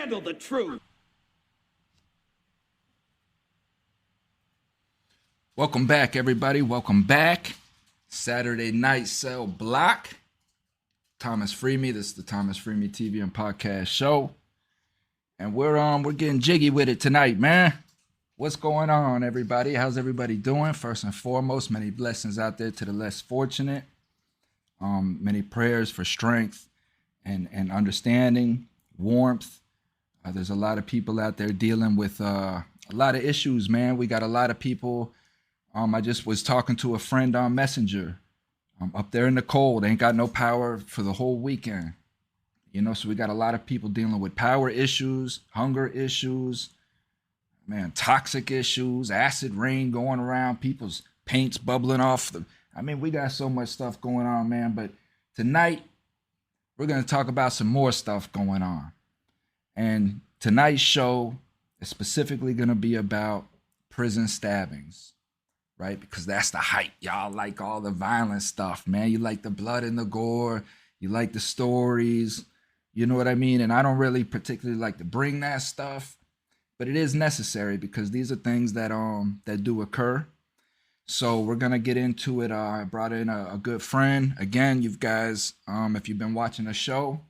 handle the truth. Welcome back, everybody. Welcome back. Saturday Night Cell Block. Thomas Freemy. This is the Thomas Freemy TV and podcast show. And we're getting jiggy with it tonight, man. What's going on, everybody? How's everybody doing? First and foremost, many blessings out there to the less fortunate. Many prayers for strength and understanding, warmth. There's a lot of people out there dealing with a lot of issues, man. We got a lot of people. I just was talking to a friend on Messenger. Up there in the cold, ain't got no power for the whole weekend. You know, so we got a lot of people dealing with power issues, hunger issues, man, toxic issues, acid rain going around, people's paints bubbling off. We got so much stuff going on, man. But tonight, we're going to talk about some more stuff going on. And tonight's show is specifically going to be about prison stabbings, right? Because that's the hype. Y'all like all the violent stuff, man. You like the blood and the gore. You like the stories. You know what I mean? And I don't really particularly like to bring that stuff, but it is necessary because these are things that do occur. So we're gonna get into it. I brought in a good friend. Again, you guys, if you've been watching the show,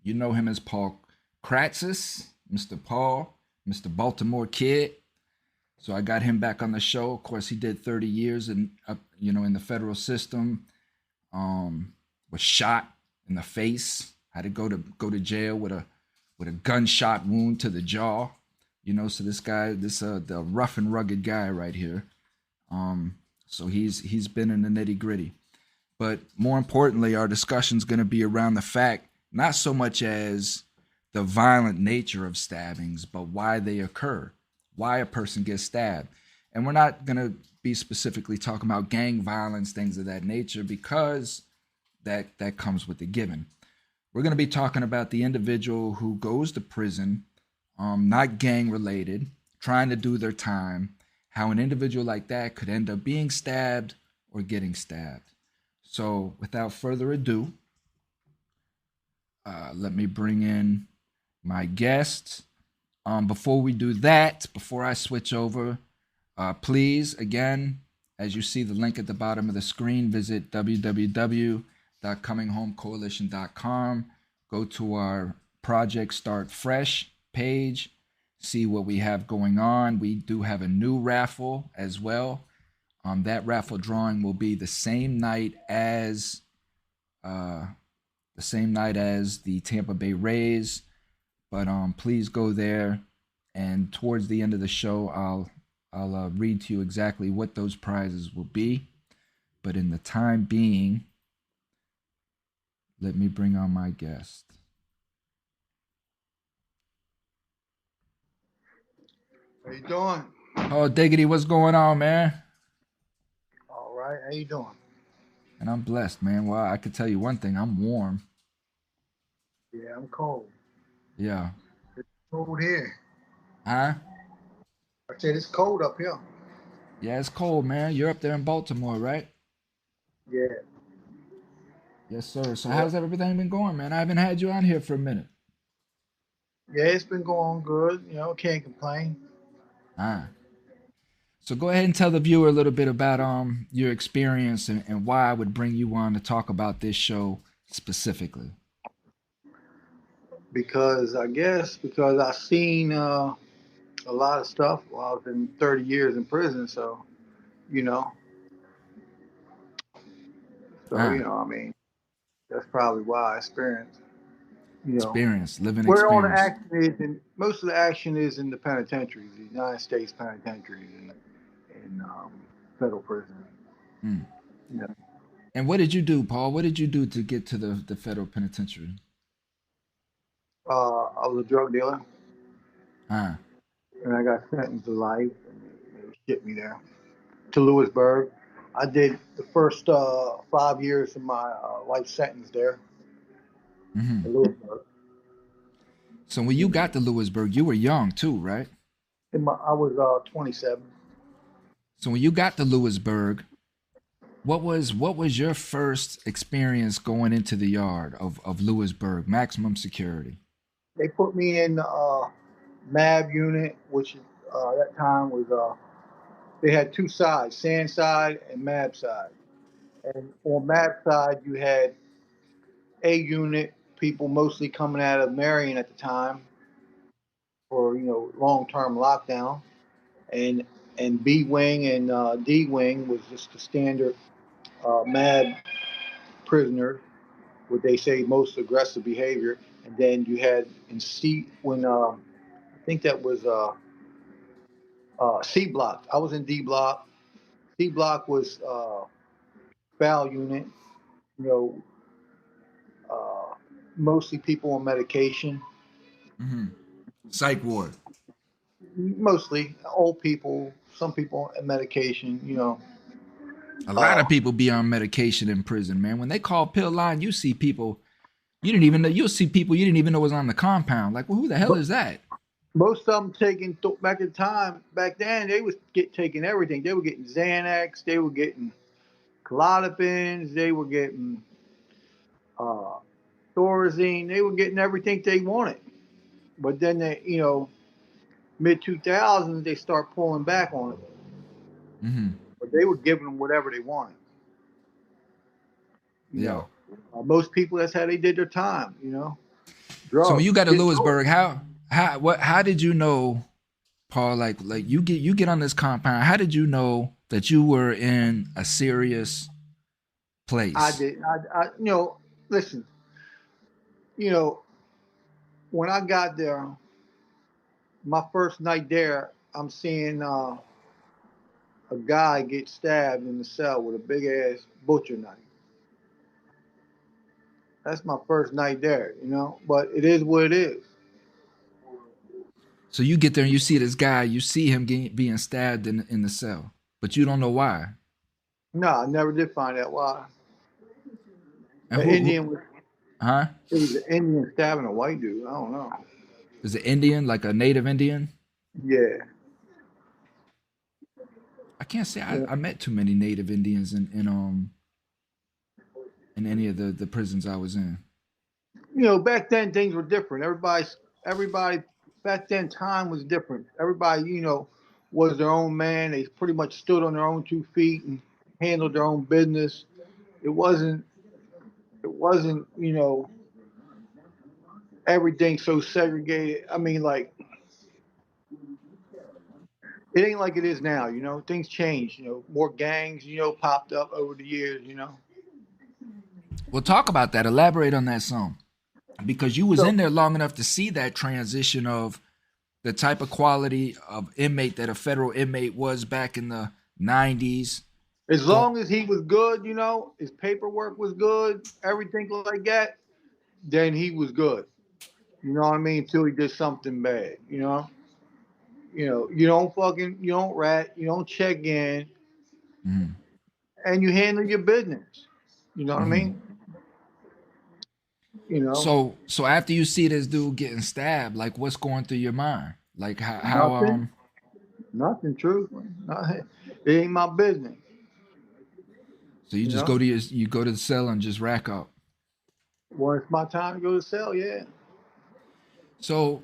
you know him as Paul Kratsas, Mr. Paul, Mr. Baltimore Kid. So I got him back on the show. Of course, he did 30 years in the federal system. Was shot in the face. Had to go to jail with a gunshot wound to the jaw. You know, so this guy, the rough and rugged guy right here. So he's been in the nitty gritty. But more importantly, our discussion's going to be around the fact, not so much as the violent nature of stabbings, but why they occur, why a person gets stabbed. And we're not going to be specifically talking about gang violence, things of that nature, because that comes with the given. We're going to be talking about the individual who goes to prison, not gang related, trying to do their time, how an individual like that could end up being stabbed or getting stabbed. So without further ado, let me bring in my guests. Before we do that, before I switch over, please, again, as you see the link at the bottom of the screen, visit www.cominghomecoalition.com. Go to our Project Start Fresh page, see what we have going on. We do have a new raffle as well. That raffle drawing will be the same night as the Tampa Bay Rays. But please go there, and towards the end of the show, I'll read to you exactly what those prizes will be. But in the time being, let me bring on my guest. How you doing? Oh, Diggity, what's going on, man? All right, how you doing? And I'm blessed, man. Well, I could tell you one thing, I'm warm. Yeah, I'm cold. Yeah. It's cold here. Huh? I said it's cold up here. Yeah, it's cold, man. You're up there in Baltimore, right? Yeah. Yes, sir. So how's everything been going, man? I haven't had you on here for a minute. Yeah, it's been going good. You know, can't complain. So go ahead and tell the viewer a little bit about your experience and why I would bring you on to talk about this show specifically. Because I've seen a lot of stuff while I was in 30 years in prison. So, you know. That's probably why I experienced. Living experience. All the action is, and most of the action is in the penitentiaries, the United States penitentiaries, and federal prison. Yeah. And what did you do, Paul? What did you do to get to the federal penitentiary? I was a drug dealer. And I got sentenced to life, and they shipped me there to Lewisburg. I did the first 5 years of my life sentence there. In Lewisburg. So when you got to Lewisburg, you were young too, right? I was 27. So when you got to Lewisburg, what was your first experience going into the yard of Lewisburg, maximum security? They put me in MAB unit, which that time was they had two sides, sand side and MAB side. And on MAB side, you had A unit people mostly coming out of Marion at the time for long term lockdown, and B wing and D wing was just the standard MAB prisoners, what they say most aggressive behavior. And then you had in C when I think that was C block. I was in D block. C block was foul unit. You know, mostly people on medication. Mm-hmm. Psych ward. Mostly old people. Some people on medication. A lot of Uh, people be on medication in prison, man. When they call pill line, you see people you didn't even know. You'll see people you didn't even know was on the compound. Like, well, who the hell but is that? most of them taking back in time. Back then, they was taking everything. They were getting Xanax. They were getting Klonopins. They were getting uh, Thorazine. They were getting everything they wanted. But then they, mid 2000s, they start pulling back on it. Mm-hmm. But they were giving them whatever they wanted. You Yeah. know, most people, that's how they did their time. So when Drugs. you got to Get to Lewisburg, how did you know, Paul? Like you get on this compound. How did you know that you were in a serious I place? did. Listen. You know, when I got there, my first night there, I'm seeing a guy get stabbed in the cell with a big ass butcher knife. That's my first night there. But it is what it is. So you get there and you see this guy. You see him being stabbed in the cell, but you don't know why. No, I never did find out why. And An Indian was huh? It was an Indian stabbing a white dude. I don't know. Is it Indian, like a native Indian? Yeah, I can't say yeah. I met too many native Indians in any of the prisons I was in. Back then things were different. Everybody back then time was different. Everybody, was their own man. They pretty much stood on their own 2 feet and handled their own business. It wasn't. It wasn't. Everything so segregated. I mean, like it ain't like it is now. Things changed. More gangs. Popped up over the years. Well, talk about that. Elaborate on that some, because you was So in there long enough to see that transition of the type of quality of inmate that a federal inmate was back in the '90s. as Go. long as he was good, his paperwork was good, everything like that, then he was good. You know what I mean? Until he did something bad. You don't rat, you don't check in, Mm-hmm. and you handle your business. You know what I Mm-hmm. mean? You know, So after you see this dude getting stabbed, like what's going through your mind? Like how nothing, nothing, truthfully. Nothing. It ain't my business. so you You just know, go to the cell and just rack up. when it's my time to go to cell, yeah. So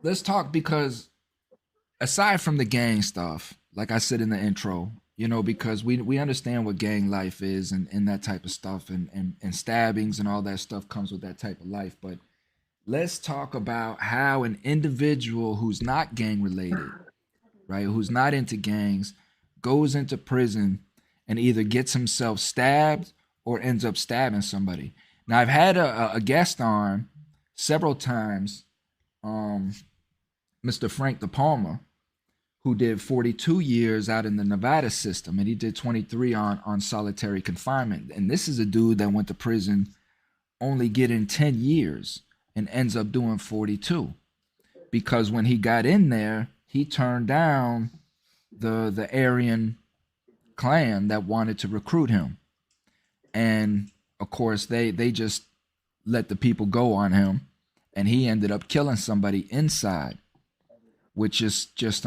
let's talk, because aside from the gang stuff, like I said in the intro, because we understand what gang life is and that type of stuff, and stabbings and all that stuff comes with that type of life. But let's talk about how an individual who's not gang related, right, who's not into gangs, goes into prison and either gets himself stabbed or ends up stabbing somebody. Now, I've had a guest on several times, um, Mr. Frank De Palma, who did 42 years out in the Nevada system, and he did 23 on solitary confinement. And this is a dude that went to prison only getting 10 years and ends up doing 42, because when he got in there, he turned down the Aryan clan that wanted to recruit him. And of course, they just let the people go on him, and he ended up killing somebody inside, which is just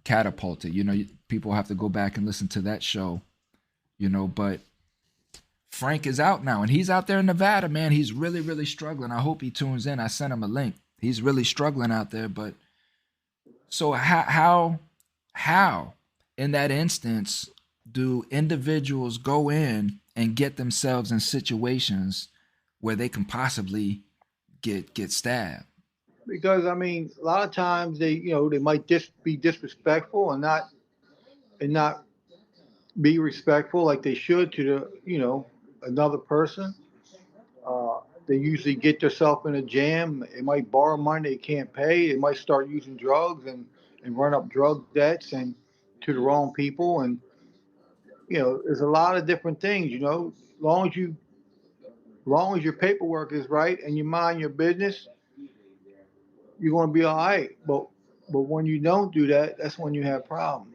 catapulted. People have to go back and listen to that show. But Frank is out now, and he's out there in Nevada, man. He's really, really struggling. I hope he tunes in. I sent him a link. He's really struggling out there. But so how in that instance do individuals go in and get themselves in situations where they can possibly get stabbed? Because I mean, a lot of times they might be disrespectful and not be respectful like they should to another person. They usually get themselves in a jam. They might borrow money they can't pay. They might start using drugs and run up drug debts and to the wrong people. And there's a lot of different things. Long as your paperwork is right and you mind your business, you're going to be all right. But when you don't do that, that's when you have problems.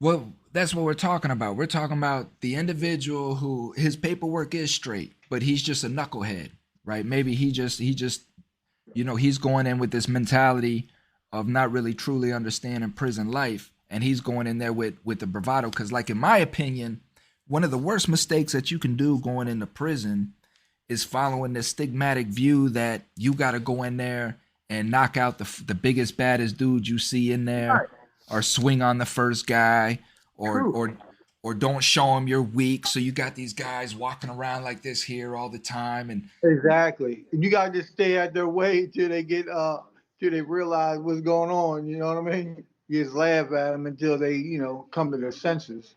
Well, that's what we're talking about. We're talking about the individual who his paperwork is straight, but he's just a knucklehead, right? Maybe he just he's going in with this mentality of not really truly understanding prison life, and he's going in there with the bravado. Because, like, in my opinion, one of the worst mistakes that you can do going into prison is following this stigmatic view that you got to go in there and knock out the biggest, baddest dude you see in there, Right. or swing on the first guy, or True. or don't show them you're weak. So you got these guys walking around like this here all the time, and Exactly. And you gotta just stay out their way till they realize what's going on. You know what I mean? You just laugh at them until they come to their senses.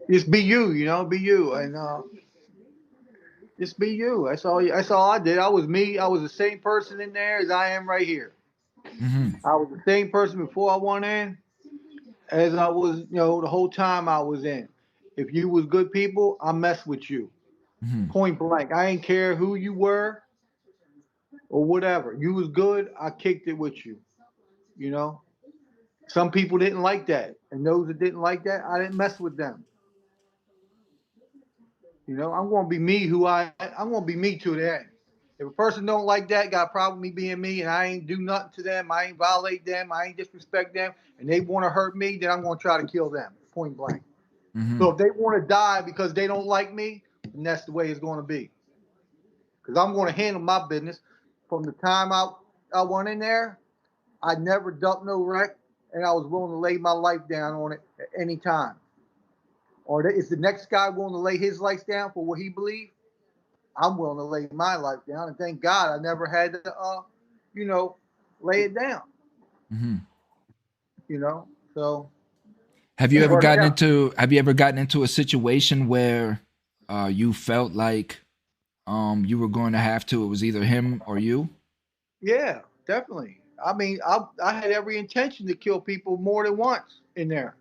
Just be you. Be you, and just be you. That's all. That's all I did. I was me. I was the same person in there as I am right here. mm-hmm, I was the same person before I went in as I was, the whole time I was in. If you was good people, I mess with you. mm-hmm. Point blank. I ain't care who you were or whatever. You was good, I kicked it with you. You know? Some people didn't like that. And those that didn't like that, I didn't mess with them. I'm gonna be me I'm gonna be me to the end. If a person don't like that, got a problem with me being me, and I ain't do nothing to them, I ain't violate them, I ain't disrespect them, and they want to hurt me, then I'm gonna try to kill them, point blank. Mm-hmm. So if they want to die because they don't like me, then that's the way it's gonna be. Because I'm gonna handle my business. From the time I went in there, I never ducked no wreck, and I was willing to lay my life down on it at any time. Or is the next guy willing to lay his life down for what he believes? I'm willing to lay my life down, and thank God I never had to, you know, lay it down. Mm-hmm. So Have you it ever worked gotten out. into Have you ever gotten into a situation where you felt like you were going to have to? It was either him or you. Yeah, definitely. I mean, I had every intention to kill people more than once in there.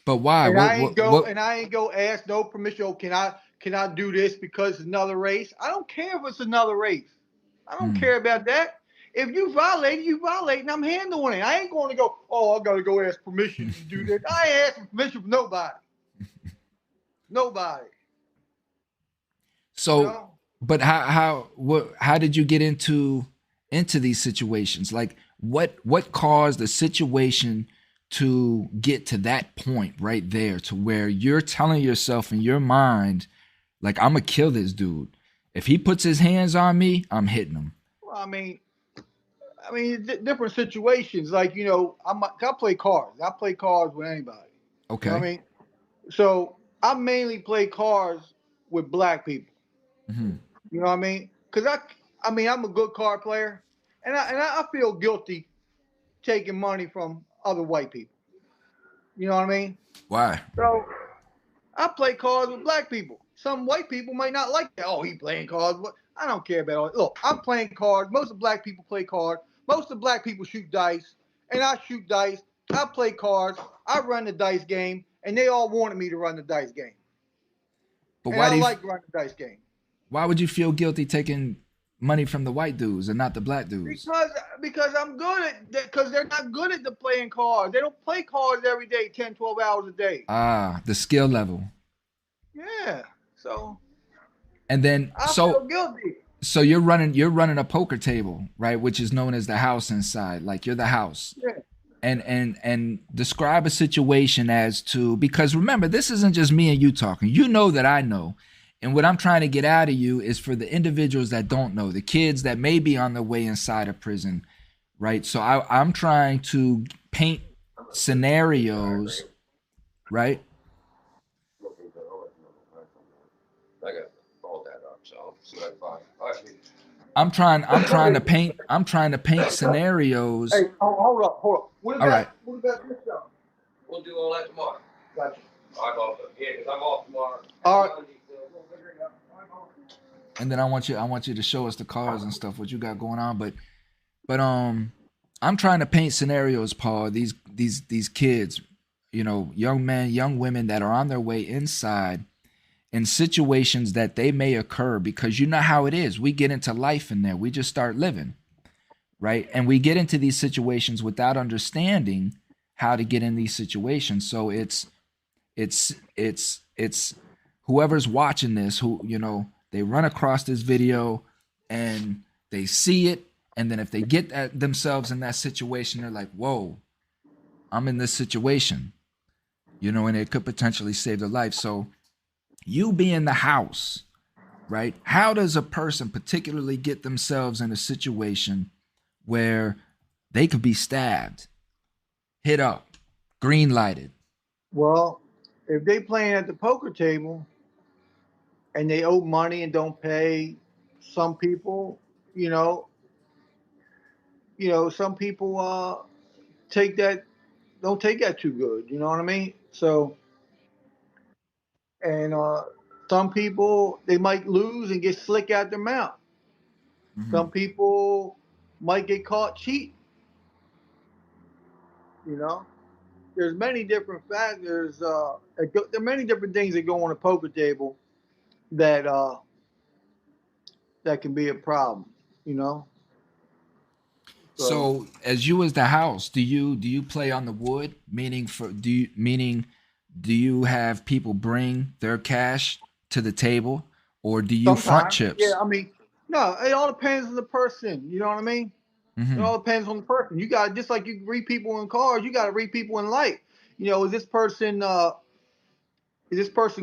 But why? And What? I ain't What? go What? and I ain't go ask no permission. Oh, can I do this because it's another race? I don't care if it's another race. I don't Hmm. care about that. If you violate, and I'm handling it. I ain't going to go. Oh, I got to go ask permission to do this. I ain't asking permission from nobody. Nobody. You So, know. but how did you get into these situations? Like, what caused the situation to get to that point right there, to where you're telling yourself in your mind, like, I'm gonna kill this dude. If he puts his hands on me, I'm hitting him. Well, different situations. Like I play cards. I play cards with anybody. You know what Okay. I mean? So I mainly play cards with black people. Hmm. You know what I mean? Because I'm a good card player, and I feel guilty taking money from other white people. You know what I mean? Why? So I play cards with black people. Some white people might not like that. Oh, he playing cards. I don't care about all. Look, I'm playing cards. Most of black people play cards. Most of black people shoot dice, and I shoot dice. I play cards. I run the dice game, and they all wanted me to run the dice game, But and I like running the dice game. why would you feel guilty taking money from the white dudes and not the black dudes? Because I'm good at that. Because they're not good at the playing cards. They don't play cards every day, 10, 12 hours a day. Ah, the skill level. Yeah. So And then I feel guilty. so you're running a poker table, right? Which is known as the house inside. Like, you're the house. Yeah. and describe a situation as to, because remember, this isn't just me and you talking. You know that I know. And what I'm trying to get out of you is for the individuals that don't know, the kids that may be on their way inside of prison, right? So I'm trying to paint scenarios, right? I got all that up, so that's fine. All right. I'm trying to paint scenarios. Hey, hold up. What All right. about this job? We'll do all that tomorrow. Gotcha. All right, boss. Yeah, because I'm off tomorrow. All right. And then I want you to show us the cars and stuff, what you got going on. But I'm trying to paint scenarios, Paul. These kids, young men, young women that are on their way inside in situations that they may occur, because you know how it is. We get into life in there. We just start living, right? And we get into these situations without understanding how to get in these situations. So it's whoever's watching this, who, they run across this video and they see it. And then if they get themselves in that situation, they're like, whoa, I'm in this situation, and it could potentially save their life. So you be in the house, right? How does a person particularly get themselves in a situation where they could be stabbed, hit up, green lighted? Well, if they playing at the poker table and they owe money and don't pay, some people, some people don't take that too good. You know what I mean? So, and some people, they might lose and get slick out their mouth. Mm-hmm. Some people might get caught cheating. There's many different factors. There are many different things that go on a poker table that that can be a problem. You know. So as you as the house, do you play on the wood? Meaning do you have people bring their cash to the table, or do you front chips? Yeah, I mean, no, it all depends on the person. You know what I mean? Mm-hmm. It all depends on the person. You got, just like you read people in cars, you got to read people in life. Is this person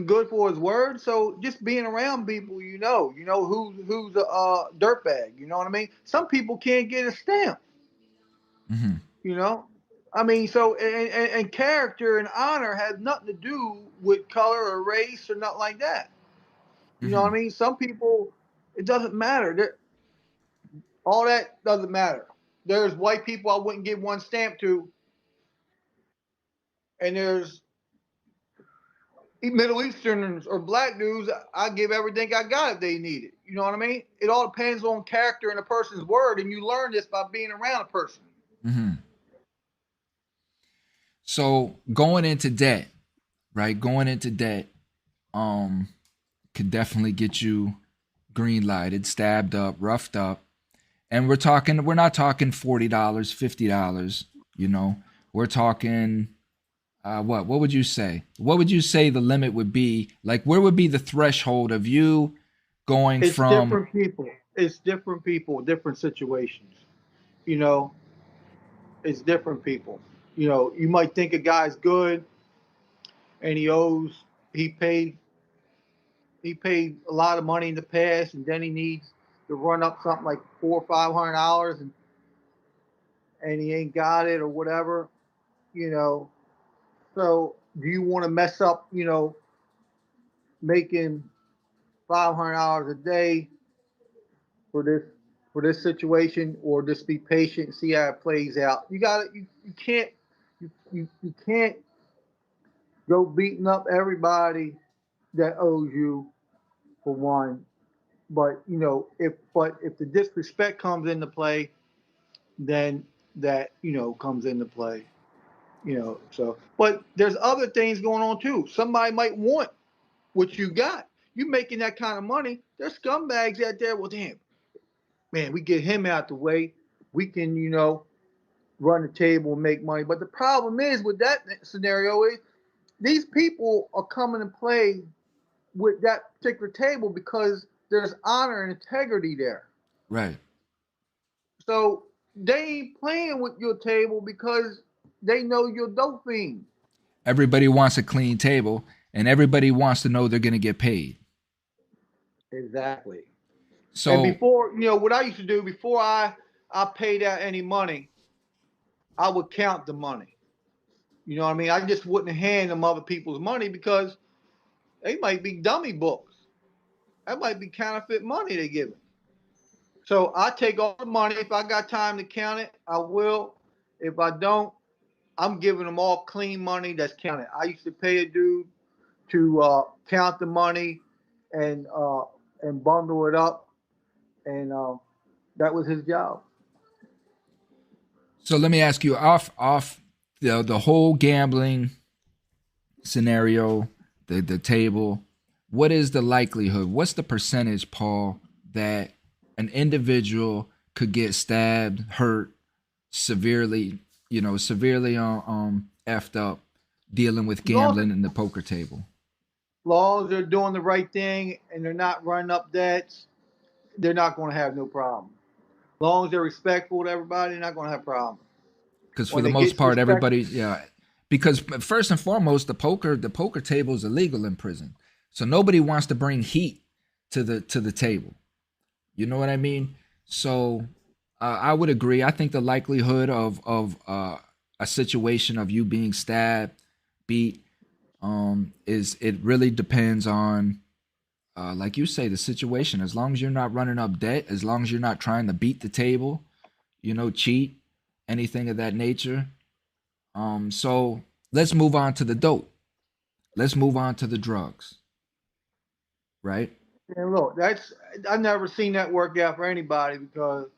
good for his word? So just being around people, who's a dirtbag. You know what I mean? Some people can't get a stamp. Mm-hmm. I mean, so and character and honor has nothing to do with color or race or nothing like that. You know what I mean? Some people, it doesn't matter. All that doesn't matter. There's white people I wouldn't give one stamp to, and there's Middle Easterners or black dudes I give everything I got if they need it. You know what I mean? It all depends on character and a person's word, and you learn this by being around a person. Mm-hmm. So going into debt, right? Going into debt, could definitely get you green lighted, stabbed up, roughed up. And we're not talking $40, $50, we're talking, what would you say? What would you say the limit would be? Like, where would be the threshold of you going It's from? different people. It's different people, different situations. It's different people. You might think a guy's good and he paid a lot of money in the past, and then he needs to run up something like $400 or $500, and he ain't got it or whatever. So do you want to mess up? Making $500 a day for this situation, or just be patient and see how it plays out. You can't go beating up everybody that owes you, for one. But if the disrespect comes into play, then that comes into play. So, but there's other things going on too. Somebody might want what you got. You making that kind of money. There's scumbags out there. Well, damn, man, we get him out the way. We can, run the table and make money. But the problem is with that scenario is these people are coming to play with that particular table because there's honor and integrity there. Right. So they ain't playing with your table because they know you're dope fiend. Everybody wants a clean table, and everybody wants to know they're going to get paid. Exactly. And So, before, what I used to do before I paid out any money, I would count the money. You know what I mean? I just wouldn't hand them other people's money because they might be dummy books. That might be counterfeit money they give. So I take all the money. If I got time to count it, I will. If I don't, I'm giving them all clean money that's counted. I used to pay a dude to count the money and bundle it up, and that was his job. so let me ask you off the whole gambling scenario, the table. What is the likelihood? What's the percentage, Paul, that an individual could get stabbed, hurt, severely, severely effed up, dealing with gambling in the poker table? Long as they're doing the right thing and they're not running up debts, they're not going to have no problem. Long as they're respectful to everybody, they're not going to have problems. Because for When the they most get part, suspect, everybody, yeah. Because first and foremost, the poker table is illegal in prison, so nobody wants to bring heat to the table. You know what I mean? So I would agree. I think the likelihood of a situation of you being stabbed, beat, is it really depends on, like you say, the situation. As long as you're not running up debt, as long as you're not trying to beat the table, cheat, anything of that nature. So let's move on to the dope. Let's move on to the drugs, right? and look, I've never seen that work out for anybody because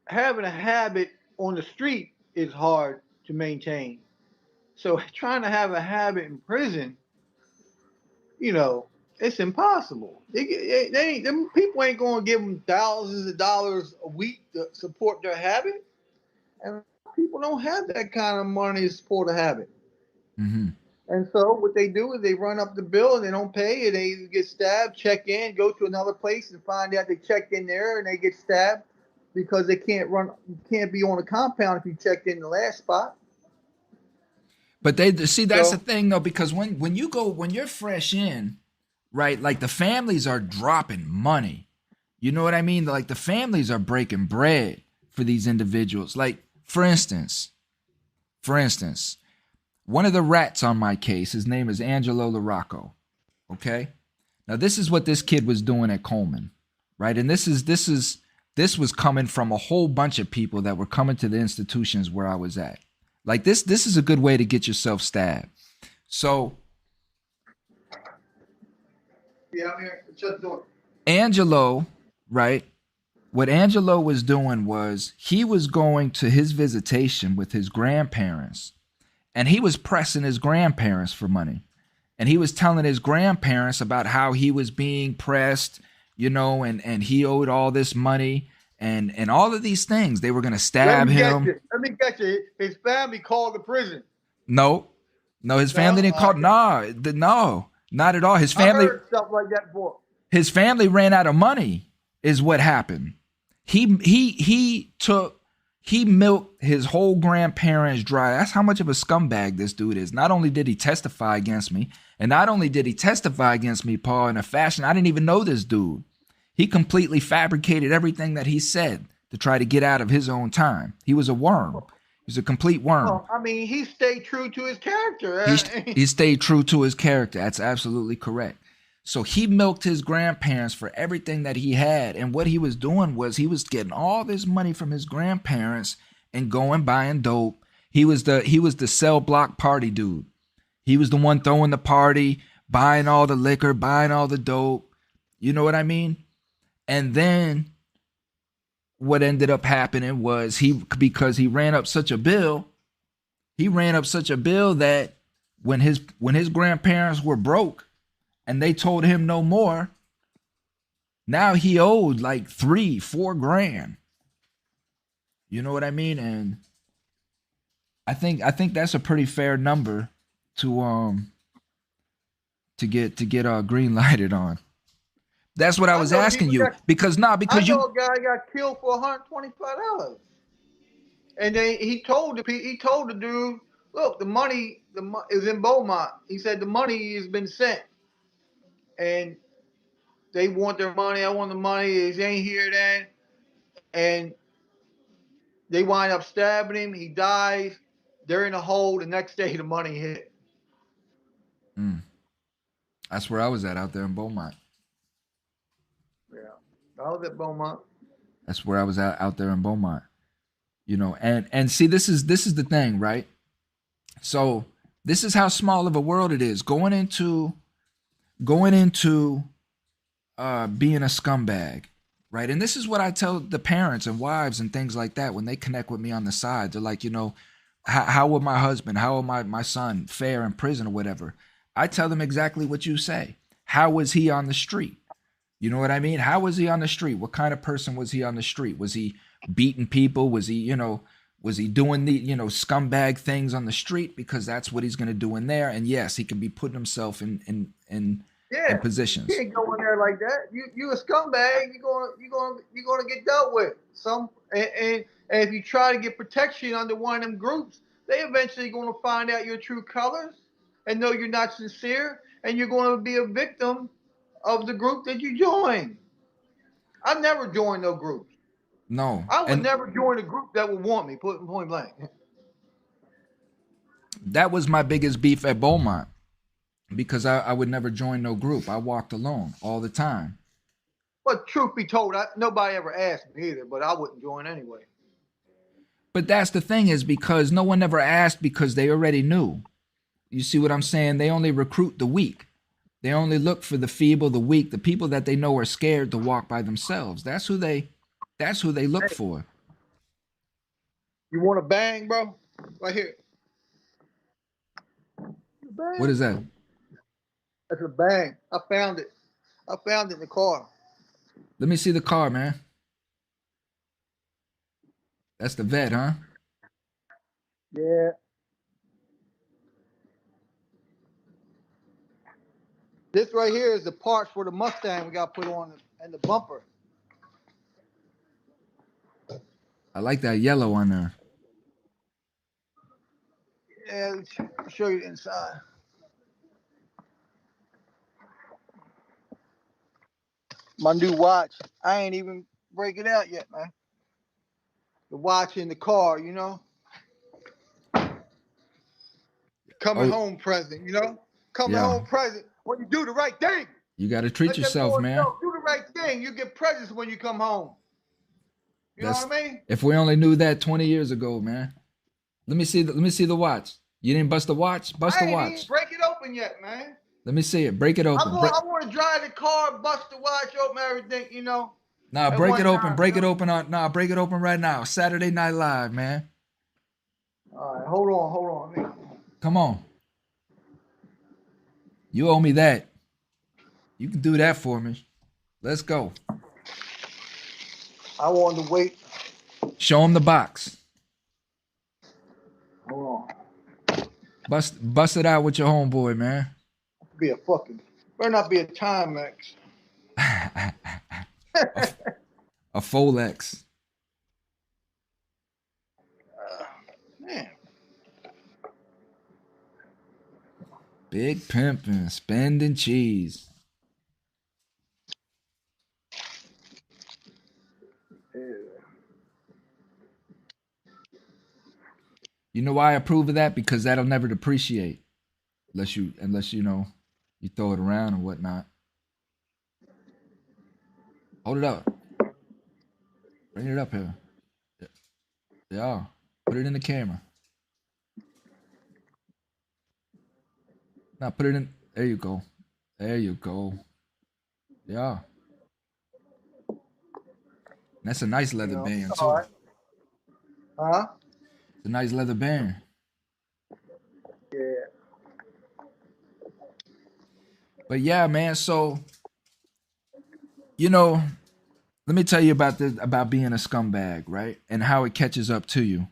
having a habit on the street is hard to maintain. So trying to have a habit in prison, you know, it's impossible. Them people ain't going to give them thousands of dollars a week to support their habit, and people don't have that kind of money to support a habit. Mm-hmm. And so what they do is they run up the bill and they don't pay, and they get stabbed, check in, go to another place and find out they checked in there and they get stabbed because they can't be on a compound if you checked in the last spot. But they see that's the So thing though, because when you're fresh in, right? Like the families are dropping money. You know what I mean? Like the families are breaking bread for these individuals. Like for instance, one of the rats on my case, his name is Angelo Larocco. Okay. Now this is what this kid was doing at Coleman, right? And this was coming from a whole bunch of people that were coming to the institutions where I was at. Like this is a good way to get yourself stabbed. So yeah, I'm here. Shut the door. Angelo, right? What Angelo was doing was he was going to his visitation with his grandparents, and he was pressing his grandparents for money. And he was telling his grandparents about how he was being pressed, and he owed all this money and all of these things. They were going to stab him. Let me get you. His family called the prison. No, his No, family didn't call. No, not at all. I heard stuff like that before. His family ran out of money, is what happened. He milked his whole grandparents dry. That's how much of a scumbag this dude is. Not only did he testify against me, Paul, in a fashion I didn't even know this dude. He completely fabricated everything that he said to try to get out of his own time. He was a worm. He was a complete worm. Well, I mean, he stayed true to his character. He stayed true to his character. That's absolutely correct. So he milked his grandparents for everything that he had. And what he was doing was he was getting all this money from his grandparents and going buying dope. He was the cell block party dude. He was the one throwing the party, buying all the liquor, buying all the dope. You know what I mean? And then what ended up happening was because he ran up such a bill that when his grandparents were broke and they told him no more, now he owed like $3-4 grand. You know what I mean? And I think that's a pretty fair number to get green lighted on. That's what I was asking you. Because I know you a guy got killed for $125. And then he told the dude, look, the money is in Beaumont. He said the money has been sent, and they want their money. I want the money. It ain't here then, and they wind up stabbing him. He dies. They're in a hole. The next day, the money hit. Mm. That's where I was at out there in Beaumont. Yeah, I was at Beaumont. That's where I was at out there in Beaumont. You know, and see, this is the thing, right? So this is how small of a world it is. Going into being a scumbag, right? And this is what I tell the parents and wives and things like that when they connect with me on the side. They're like, you know, how would my husband, how would my son fare in prison or whatever? I tell them exactly what you say. How was he on the street? You know what I mean? How was he on the street? What kind of person was he on the street? Was he beating people? Was he, you know, was he doing the, you know, scumbag things on the street? Because that's what he's going to do in there. And yes, he can be putting himself in Yeah, you positions. can't go in there like that. You a scumbag. You're gonna get dealt with. And if you try to get protection under one of them groups, they eventually gonna find out your true colors and know you're not sincere, and you're gonna be a victim of the group that you join. I've never joined no groups. No. I would And never join a group that would want me. Point blank. that was my biggest beef at Beaumont because I would never join no group. I walked alone all the time. But truth be told, nobody ever asked me either. But I wouldn't join anyway. But that's the thing is because no one ever asked because they already knew. You see what I'm saying? They only recruit the weak. They only look for the feeble, the weak, the people that they know are scared to walk by themselves. That's who they look Hey, for. you want to bang, bro? Right here. What Bang. is that? That's a bang. I found it. I found it in the car. Let me see the car, man. That's the vet, huh? Yeah. This right here is the parts for the Mustang we got put on and the bumper. I like that yellow on there. Yeah, let me show you the inside. My new watch. I ain't even break it out yet, man. The watch in the car, you know? Coming Oh, home present, you know? Coming yeah. home present when you do the right thing. You got to treat Let them yourself, boys man. know, do the right thing. You get presents when you come home. You know That's what I mean? if we only knew that 20 years ago, man. Let me see the watch. You didn't bust the watch? Bust the I ain't even watch. break it open yet, man. Let me see it. Break it open. I want to drive the car, bust the watch open, everything, you know, Nah, at break one it open. time, you Break it know? open break it open right now. Saturday Night Live, man. All right, hold on. Come on. You owe me that. You can do that for me. Let's go. I wanted to wait. Show him the box. Hold on. Bust it out with your homeboy, man. Be a fucking, better not be a Timex. A Folex. Man, Big pimpin', spending cheese. You know why I approve of that? Because that'll never depreciate unless you know you throw it around and whatnot. Hold it up. Bring it up here. Yeah. Put it in the camera. Now put it in. There you go. There you go. Yeah. That's a nice you leather know, band all too. right. Huh? It's a nice leather band. Yeah. But yeah, man. So you know, let me tell you about being a scumbag, right? And how it catches up to you.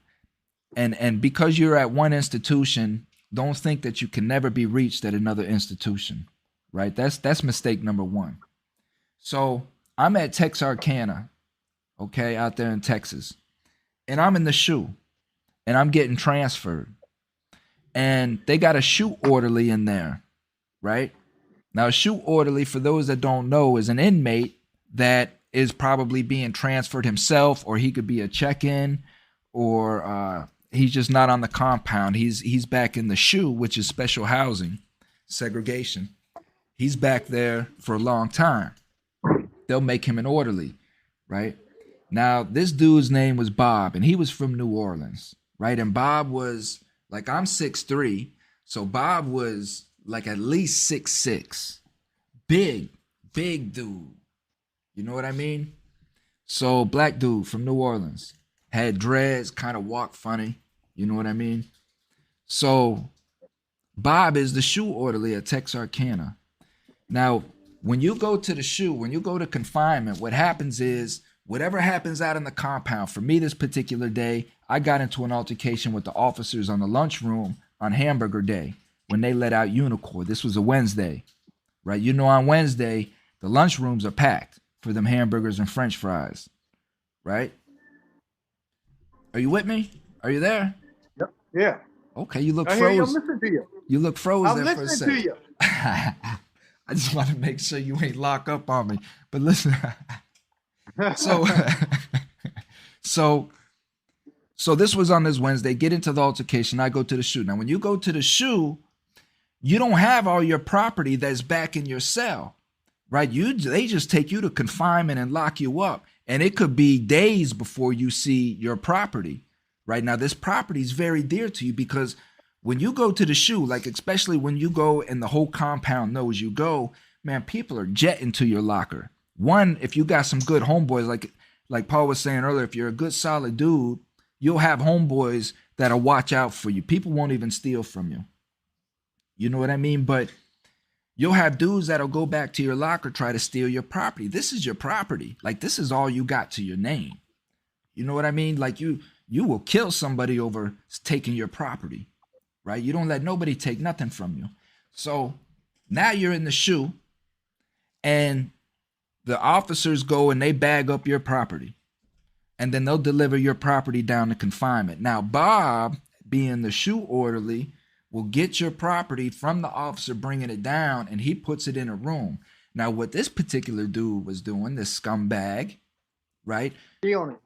And because you're at one institution, don't think that you can never be reached at another institution, right? That's mistake number one. So I'm at Texarkana, okay, out there in Texas, and I'm in the shoe. and I'm getting transferred. And they got a shoe orderly in there, right? Now, a shoe orderly, for those that don't know, is an inmate that is probably being transferred himself, or he could be a check-in, or he's just not on the compound. He's back in the shoe, which is special housing, segregation. He's back there for a long time. They'll make him an orderly, right? Now, this dude's name was Bob, and he was from New Orleans, right? And Bob was, like, I'm 6'3", so Bob was like at least 6'6". Big dude. You know what I mean? So, black dude from New Orleans. Had dreads, kind of walked funny. You know what I mean? So, Bob is the shoe orderly at Texarkana. Now, when you go to the shoe, when you go to confinement, what happens is, whatever happens out in the compound, for me this particular day, I got into an altercation with the officers on the lunchroom on Hamburger Day when they let out Unicorn. This was a Wednesday, right? You know, on Wednesday, the lunchrooms are packed for them hamburgers and French fries, right? Are you with me? Are you there? Yep. Yeah. Okay, you look I hear you. I'm froze. listening to you. You look froze I'm there for a listening second. to you. I just want to make sure you ain't lock up on me. But listen, so this was on this Wednesday. Get into the altercation. I go to the shoe. Now, when you go to the shoe, you don't have all your property that's back in your cell, right? They just take you to confinement and lock you up. And it could be days before you see your property, right? Now, this property is very dear to you because when you go to the shoe, like especially when you go and the whole compound knows you go, man, people are jetting to your locker. One, if you got some good homeboys, like Paul was saying earlier, if you're a good solid dude, you'll have homeboys that'll watch out for you. People won't even steal from you. You know what I mean? But you'll have dudes that'll go back to your locker, try to steal your property. This is your property. Like, this is all you got to your name. You know what I mean? Like, you will kill somebody over taking your property, right? You don't let nobody take nothing from you. So now you're in the shoe, and the officers go and they bag up your property, and then they'll deliver your property down to confinement. Now, Bob, being the shoe orderly, will get your property from the officer bringing it down, and he puts it in a room. Now, what this particular dude was doing, this scumbag, right? Stealing.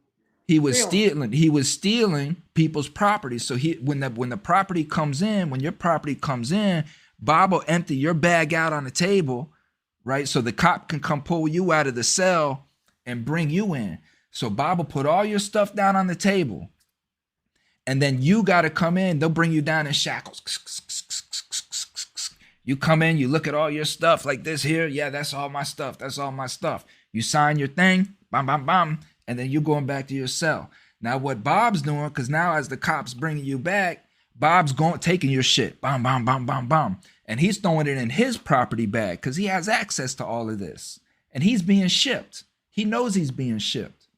He was stealing people's property. So when the property comes in, when your property comes in, Bob will empty your bag out on the table, right? So the cop can come pull you out of the cell and bring you in. So Bob will put all your stuff down on the table, and then you got to come in. They'll bring you down in shackles. You come in, you look at all your stuff like this here. Yeah, that's all my stuff. That's all my stuff. You sign your thing, bam, bam, bam, and then you're going back to your cell. Now, what Bob's doing, because now as the cops bringing you back, Bob's taking your shit, bam, bam, bam, bam, bam, and he's throwing it in his property bag because he has access to all of this, and he's being shipped. He knows he's being shipped.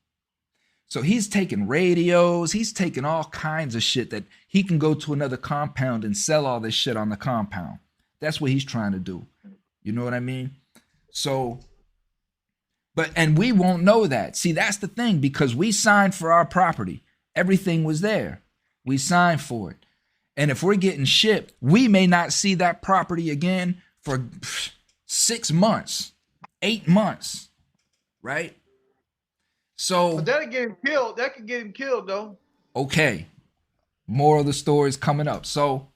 So he's taking radios, he's taking all kinds of shit that he can go to another compound and sell all this shit on the compound. That's what he's trying to do. You know what I mean? So, and we won't know that. See, that's the thing, because we signed for our property. Everything was there. We signed for it. And if we're getting shipped, we may not see that property again for 6 months, 8 months, right? So, But that'll get him killed. That could get him killed, though. Okay. More of the stories coming up. So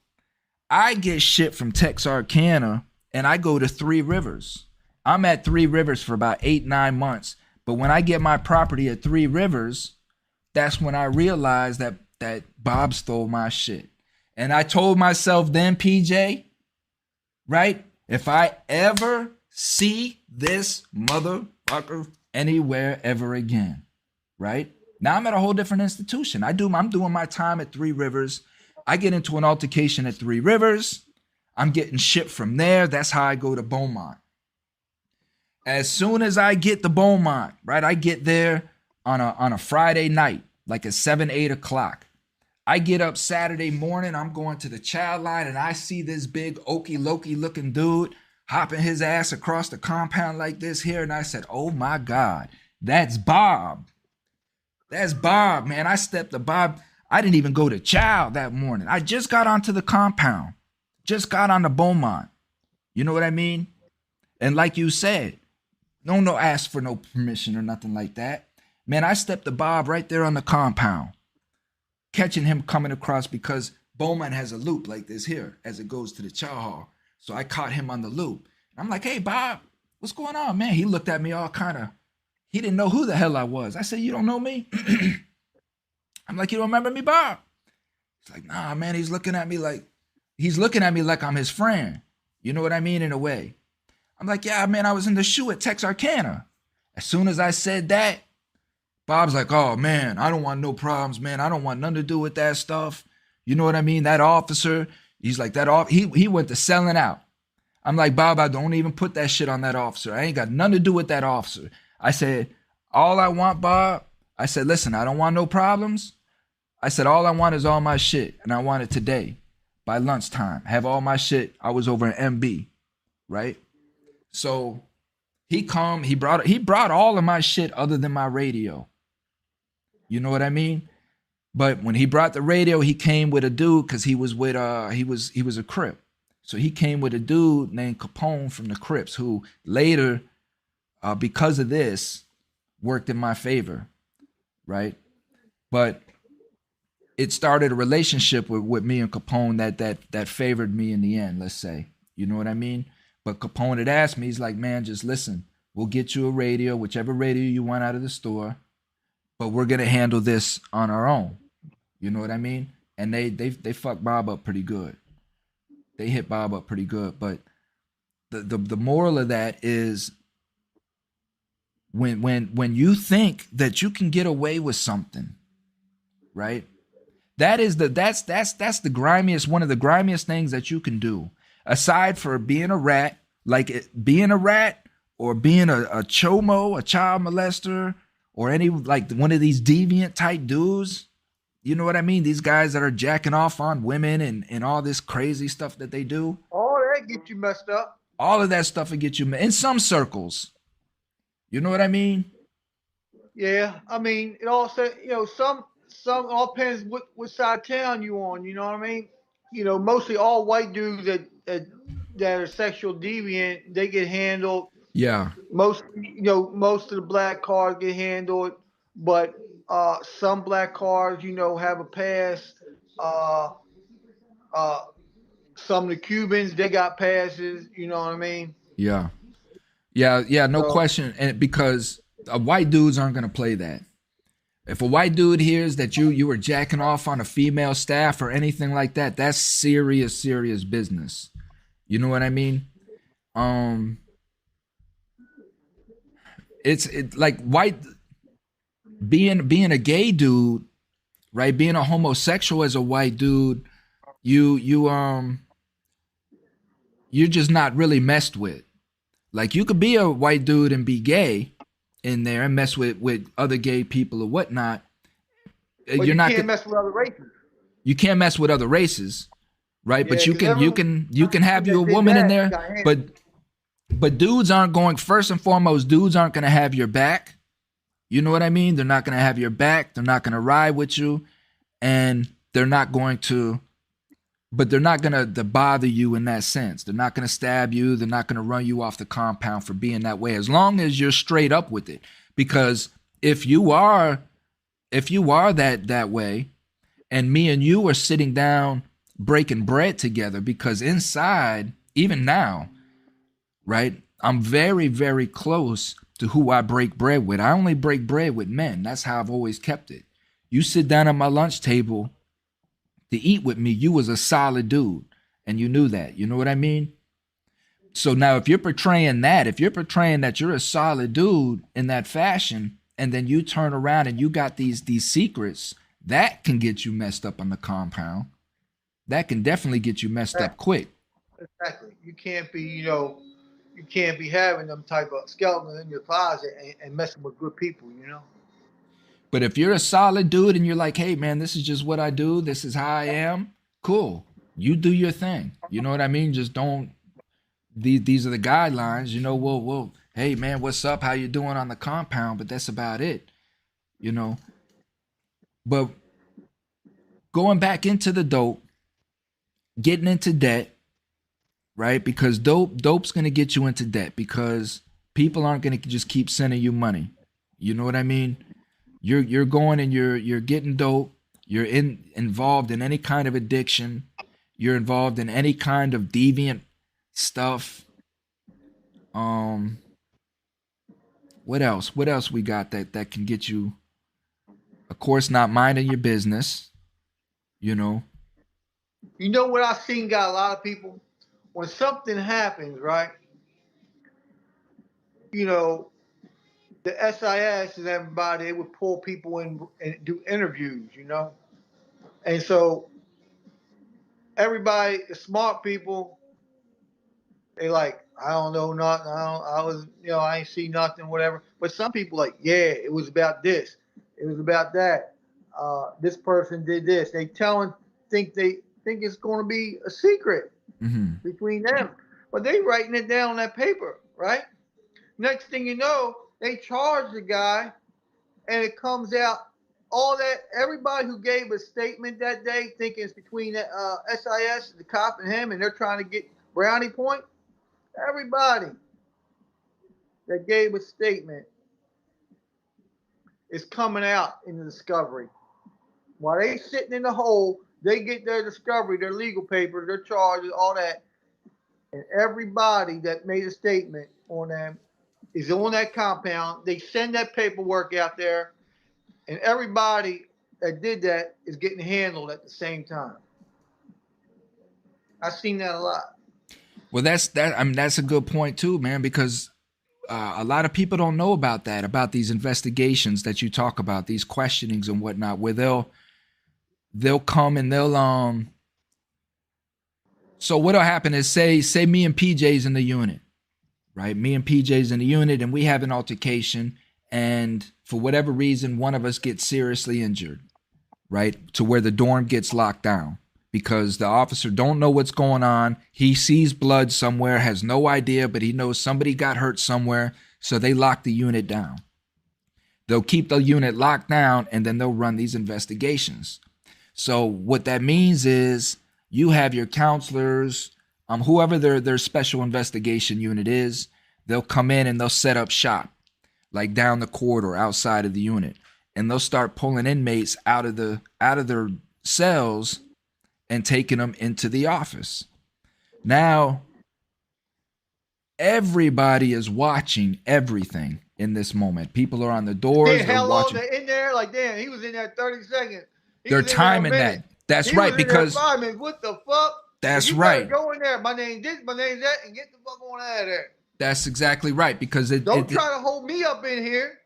I get shipped from Texarkana and I go to Three Rivers. I'm at Three Rivers for about 8-9 months. But when I get my property at Three Rivers, that's when I realized that Bob stole my shit. And I told myself then, PJ, right? If I ever see this motherfucker anywhere ever again, right? Now I'm at a whole different institution. I'm doing my time at Three Rivers. I get into an altercation at Three Rivers. I'm getting shipped from there. That's how I go to Beaumont. As soon as I get to Beaumont, right, I get there on a Friday night, like at 7-8 o'clock. I get up Saturday morning. I'm going to the child line, and I see this big okey lokey looking dude hopping his ass across the compound like this here. And I said, oh my God, that's Bob. That's Bob, man. I stepped to Bob. I didn't even go to chow that morning. I just got onto the compound, just got on the Beaumont. You know what I mean? And like you said, no ask for no permission or nothing like that. Man, I stepped the Bob right there on the compound, catching him coming across because Beaumont has a loop like this here as it goes to the chow hall. So I caught him on the loop. I'm like, hey, Bob, what's going on, man? He looked at me all kind of, he didn't know who the hell I was. I said, you don't know me? I'm like, you don't remember me, Bob? He's like, nah, man. He's looking at me like I'm his friend. You know what I mean? In a way. I'm like, yeah, man, I was in the shoe at Texarkana. As soon as I said that, Bob's like, oh, man, I don't want no problems, man. I don't want nothing to do with that stuff. You know what I mean? That officer, he's like, he went to selling out. I'm like, Bob, I don't even put that shit on that officer. I ain't got nothing to do with that officer. I said, all I want, Bob, I said, listen, I don't want no problems. I said, all I want is all my shit. And I want it today by lunchtime. Have all my shit. I was over in MB, right? So he brought all of my shit other than my radio. You know what I mean? But when he brought the radio, he came with a dude because he was with he was a Crip. So he came with a dude named Capone from the Crips who later, because of this, worked in my favor, right? But it started a relationship with me and Capone that favored me in the end, let's say. You know what I mean? But Capone had asked me, he's like, man, just listen, we'll get you a radio, whichever radio you want out of the store, but we're gonna handle this on our own. You know what I mean? And they fucked Bob up pretty good. They hit Bob up pretty good. But the moral of that is when you think that you can get away with something, right? That's the grimiest, one of the grimiest things that you can do. Aside for being a rat, being a rat or being a chomo, a child molester, or any like one of these deviant type dudes. You know what I mean? These guys that are jacking off on women and all this crazy stuff that they do. All that get you messed up. All of that stuff will get you in some circles. You know what I mean? Yeah, I mean, it all said, some all depends what side of town you on. You know what I mean? Mostly all white dudes that are sexual deviant, they get handled. Yeah. Most of the black cars get handled, but some black cars, have a pass. Some of the Cubans, they got passes. You know what I mean? Yeah. No question. And because white dudes aren't gonna play that. If a white dude hears that you were jacking off on a female staff or anything like that, that's serious business. You know what I mean? It's like white being a gay dude, right? Being a homosexual as a white dude, you're just not really messed with. Like you could be a white dude and be gay in there and mess with other gay people or whatnot. But you can't mess with other races. You can't mess with other races, right? Yeah, but you can have you a woman in there, but dudes aren't going, first and foremost, dudes aren't going to have your back. You know what I mean? They're not going to have your back. They're not going to ride with you, and they're not going to bother you in that sense. They're not going to stab you. They're not going to run you off the compound for being that way, as long as you're straight up with it. Because if you are that way, and me and you are sitting down breaking bread together, because inside, even now, right, I'm very, very close to who I break bread with. I only break bread with men. That's how I've always kept it. You sit down at my lunch table to eat with me, you was a solid dude, and you knew that. You know what I mean? So now if you're portraying that you're a solid dude in that fashion, and then you turn around and you got these secrets, that can get you messed up on the compound. That can definitely get you messed up quick. Exactly. You can't be having them type of skeletons in your closet and messing with good people, But if you're a solid dude and you're like, hey man, this is just what I do, this is how I am, cool. You do your thing. You know what I mean? Just don't, these are the guidelines, we'll hey man, what's up? How you doing on the compound? But that's about it, But going back into the dope, getting into debt, right? Because dope's gonna get you into debt because people aren't gonna just keep sending you money. You know what I mean? You're going and you're getting dope. You're involved in any kind of addiction. You're involved in any kind of deviant stuff. Um, what else? What else we got that can get you? Of course, not minding your business. You know. You know what I've seen got a lot of people? When something happens, right? You know, the SIS and everybody, they would pull people in and do interviews, you know? And so everybody, the smart people, they like, I don't know nothing. I was, I ain't see nothing, whatever. But some people like, yeah, it was about this. It was about that. This person did this. They think it's going to be a secret Mm-hmm. between them. But they writing it down on that paper, right? Next thing you know, they charge the guy, and it comes out all that everybody who gave a statement that day, thinking it's between the SIS, the cop, and him, and they're trying to get brownie point. Everybody that gave a statement is coming out in the discovery. While they sitting in the hole, they get their discovery, their legal papers, their charges, all that, and everybody that made a statement on them is on that compound. They send that paperwork out there, and everybody that did that is getting handled at the same time. I've seen that a lot. Well, that's that. I mean, that's a good point too, man. Because a lot of people don't know about that, about these investigations that you talk about, these questionings and whatnot, where they'll come and they'll. So what'll happen is say me and PJ's in the unit, right? Me and PJ's in the unit, and we have an altercation, and for whatever reason, one of us gets seriously injured, right? To where the dorm gets locked down because the officer don't know what's going on. He sees blood somewhere, has no idea, but he knows somebody got hurt somewhere, so they lock the unit down. They'll keep the unit locked down, and then they'll run these investigations. So what that means is you have your counselors, whoever their special investigation unit is, they'll come in and they'll set up shop, like down the corridor outside of the unit, and they'll start pulling inmates out of their cells and taking them into the office. Now, everybody is watching everything in this moment. People are on the doors. Then They're how long watching. they in there? Like, damn, he was in there 30 seconds. They're timing that. That's he right, was in there because 5 minutes. What the fuck? that's you right. Go in there. My name this, my name that, and get the fuck on out of there. That's exactly right, because Don't try to hold me up in here.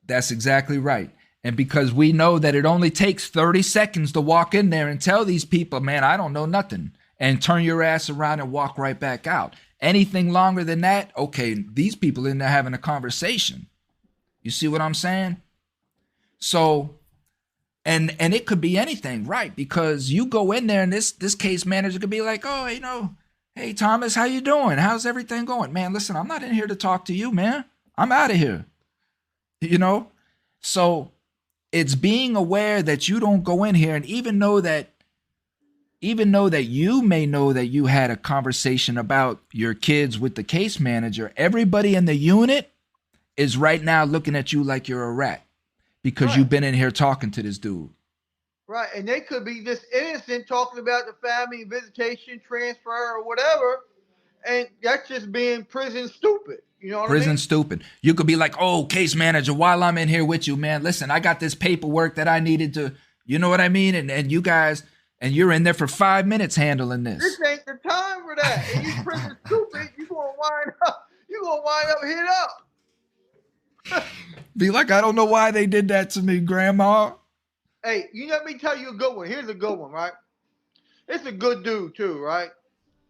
That's exactly right. And because we know that it only takes 30 seconds to walk in there and tell these people, man, I don't know nothing, and turn your ass around and walk right back out. Anything longer than that, okay, these people in there having a conversation. You see what I'm saying? So, and it could be anything, right? Because you go in there and this case manager could be like, oh, hey, Thomas, how you doing? How's everything going? Man, listen, I'm not in here to talk to you, man. I'm out of here. So it's being aware that you don't go in here, and even though that you may know that you had a conversation about your kids with the case manager, everybody in the unit is right now looking at you like you're a rat because you've been in here talking to this dude. Right, and they could be just innocent talking about the family, visitation, transfer, or whatever, and that's just being prison stupid. You know what I mean? Prison stupid. You could be like, oh, case manager, while I'm in here with you, man, listen, I got this paperwork that I needed to, you know what I mean? And you guys, and you're in there for 5 minutes handling this. This ain't the time for that. And you prison stupid, you're going to wind up hit up. Be like, I don't know why they did that to me, Grandma. Hey, let me tell you a good one. Here's a good one, right? It's a good dude, too, right?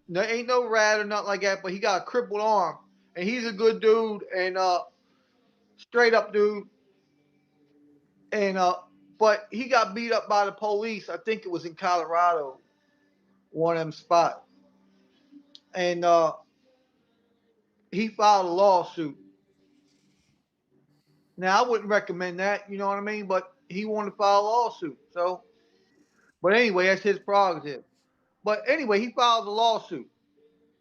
There ain't no rat or nothing like that, but he got a crippled arm. And he's a good dude and straight up dude. And but he got beat up by the police. I think it was in Colorado, one of them spots. And he filed a lawsuit. Now I wouldn't recommend that, you know what I mean? But he wanted to file a lawsuit. So But anyway, that's his prerogative. But anyway, he files a lawsuit.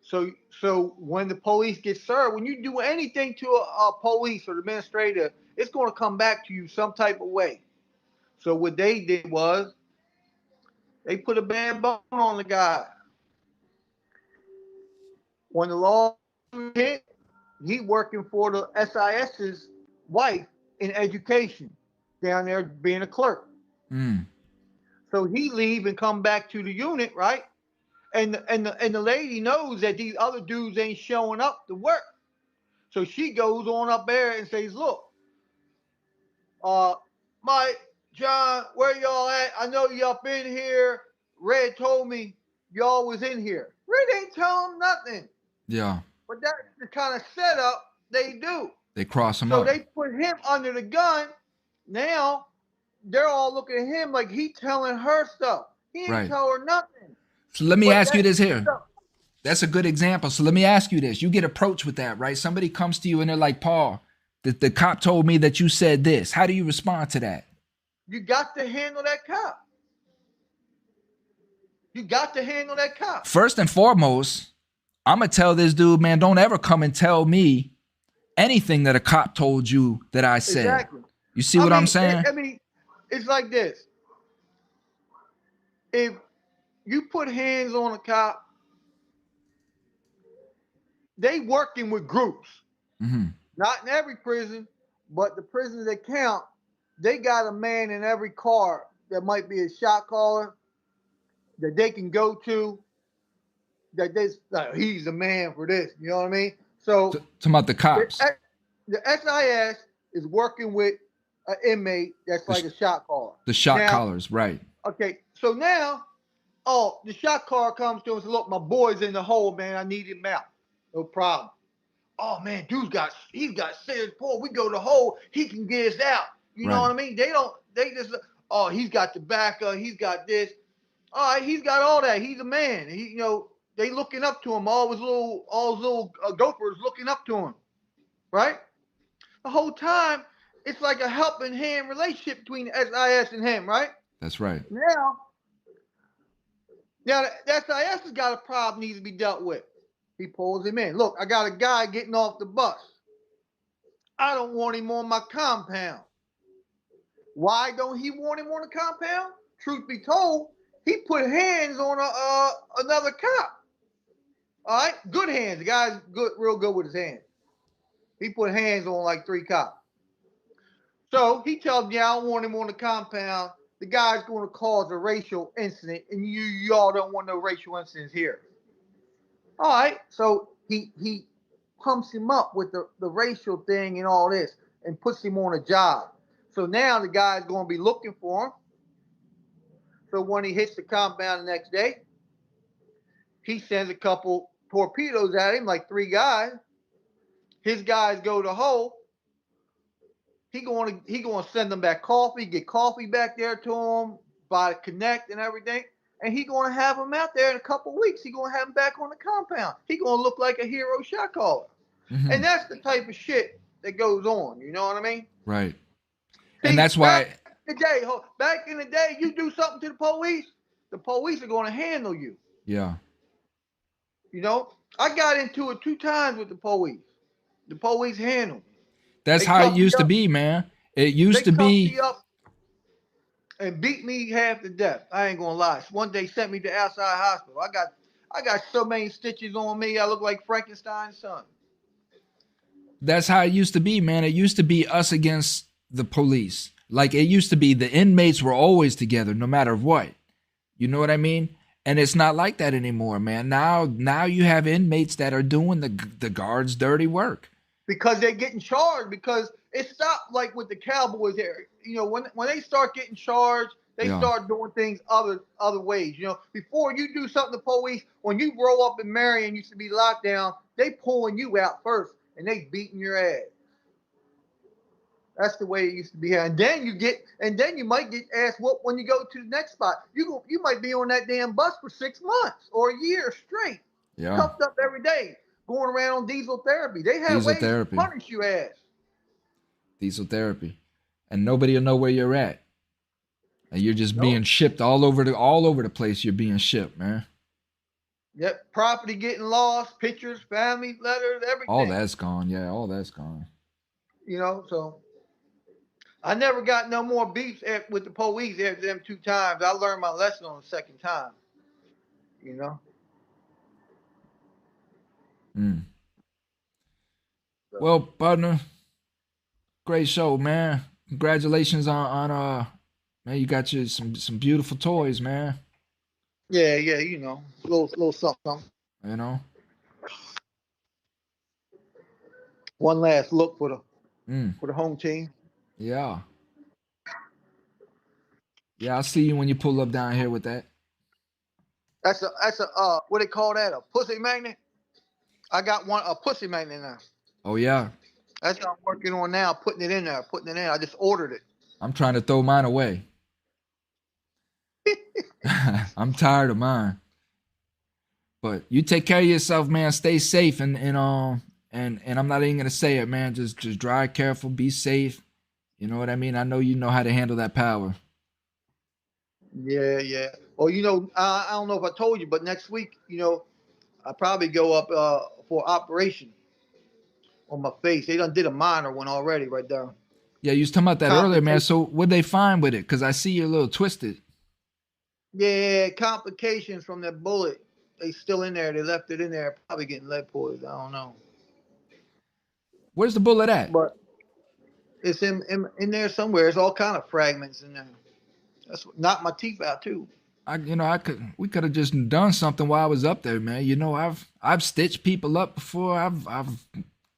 So when the police get served, when you do anything to a police or administrator, it's going to come back to you some type of way. So what they did was they put a bad bone on the guy. When the law hit, he working for the SIS's wife in education down there being a clerk. Mm. So he leave and come back to the unit, right? And the lady knows that these other dudes ain't showing up to work. So she goes on up there and says, look, Mike, John, where y'all at? I know you up in here. Red told me y'all was in here. Red ain't tell him nothing. Yeah. But that's the kind of setup they do. They cross him So up. they put him under the gun. Now they're all looking at him like he telling her stuff. He ain't Right. tell her nothing. So let me ask you this here. Stuff. That's a good example. So let me ask you this. You get approached with that, right? Somebody comes to you and they're like, Paul, the cop told me that you said this. How do you respond to that? You got to handle that cop. You got to handle that cop. First and foremost, I'm going to tell this dude, man, don't ever come and tell me anything that a cop told you that I said. Exactly. You see what I'm saying? It's like this. If you put hands on a cop, they working with groups. Mm-hmm. Not in every prison, but the prisons that count, they got a man in every car that might be a shot caller that they can go to. That he's the man for this. You know what I mean? So Talking about the cops. The SIS is working with an inmate that's like a shot caller. The shot callers, right? Okay, so now, the shot caller comes to him and says, "Look, my boy's in the hole, man. I need him out. No problem." Oh man, he's got serious pull. We go to the hole, he can get us out. You know what I mean? They just, he's got tobacco, he's got this. All right, he's got all that. He's a man. They looking up to him. All his little gophers looking up to him, right? The whole time, it's like a helping hand relationship between the SIS and him, right? That's right. Now the SIS has got a problem needs to be dealt with. He pulls him in. Look, I got a guy getting off the bus. I don't want him on my compound. Why don't he want him on the compound? Truth be told, he put hands on another cop. All right, good hands. The guy's real good with his hands. He put hands on like 3 cops. So he tells me, I don't want him on the compound. The guy's going to cause a racial incident, and y'all don't want no racial incidents here. All right, so he pumps him up with the racial thing and all this and puts him on a job. So now the guy's going to be looking for him. So when he hits the compound the next day, he sends a couple torpedoes at him, like 3 guys. His guys go to hole. He going to send them back coffee, get coffee back there to him, by Connect and everything. And he going to have him out there in a couple of weeks. He going to have him back on the compound. He going to look like a hero shot caller. Mm-hmm. And that's the type of shit that goes on. You know what I mean? Right. See, and that's why. Back in the day, you do something to the police are going to handle you. Yeah. You know, I got into it 2 times with the police. The police handle me. That's how it used to be, man. It used to be. Me up and beat me half to death. I ain't gonna lie. One day sent me to outside hospital. I got so many stitches on me. I look like Frankenstein's son. That's how it used to be, man. It used to be us against the police. Like it used to be the inmates were always together, no matter what. You know what I mean? And it's not like that anymore, man. Now you have inmates that are doing the guards' dirty work. Because they're getting charged. Because it stopped like with the Cowboys there. You know, when they start getting charged, they start doing things other ways. You know, before you do something to police, when you grow up in Marion, used to be locked down, they pulling you out first and they beating your ass. That's the way it used to be. And then you might get asked when you go to the next spot. You might be on that damn bus for 6 months or a year straight. Yeah. Cuffed up every day, going around on diesel therapy. They have ways to punish you ass. Diesel therapy. And nobody will know where you're at. And you're just Nope. being shipped all over the place. You're being shipped, man. Yep. Property getting lost, pictures, family letters, All everything. that's gone. Yeah, all that's gone. So I never got no more beefs with the police after them 2 times. I learned my lesson on the second time. You know. Mm. So, Well, partner, great show, man. Congratulations on man, you got you some beautiful toys, man. yeah, little something, something. You know? One last look for the Mm. for the home team. Yeah. Yeah, I'll see you when you pull up down here with that. That's a what they call that, a pussy magnet. I got a pussy magnet now. Oh yeah. That's what I'm working on now, putting it in there, putting it in. I just ordered I'm trying to throw mine away. it. I'm tired of mine. But you take care of yourself, man. Stay safe and I'm not even gonna say it, man. Just drive careful, be safe. You know what I mean? I know you know how to handle that power. Yeah, yeah. Well, I don't know if I told you, but next week, I probably go up for operation on my face. They done did a minor one already right there. Yeah, you was talking about that earlier, man. Complication. So what they find with it? Cause I see you're a little twisted. Yeah, complications from that bullet. They still in there. They left it in there. Probably getting lead poison. I don't know. Where's the bullet at? But it's in there somewhere. There's all kind of fragments in there. That's what knocked my teeth out too. We could have just done something while I was up there, man. I've stitched people up before. I've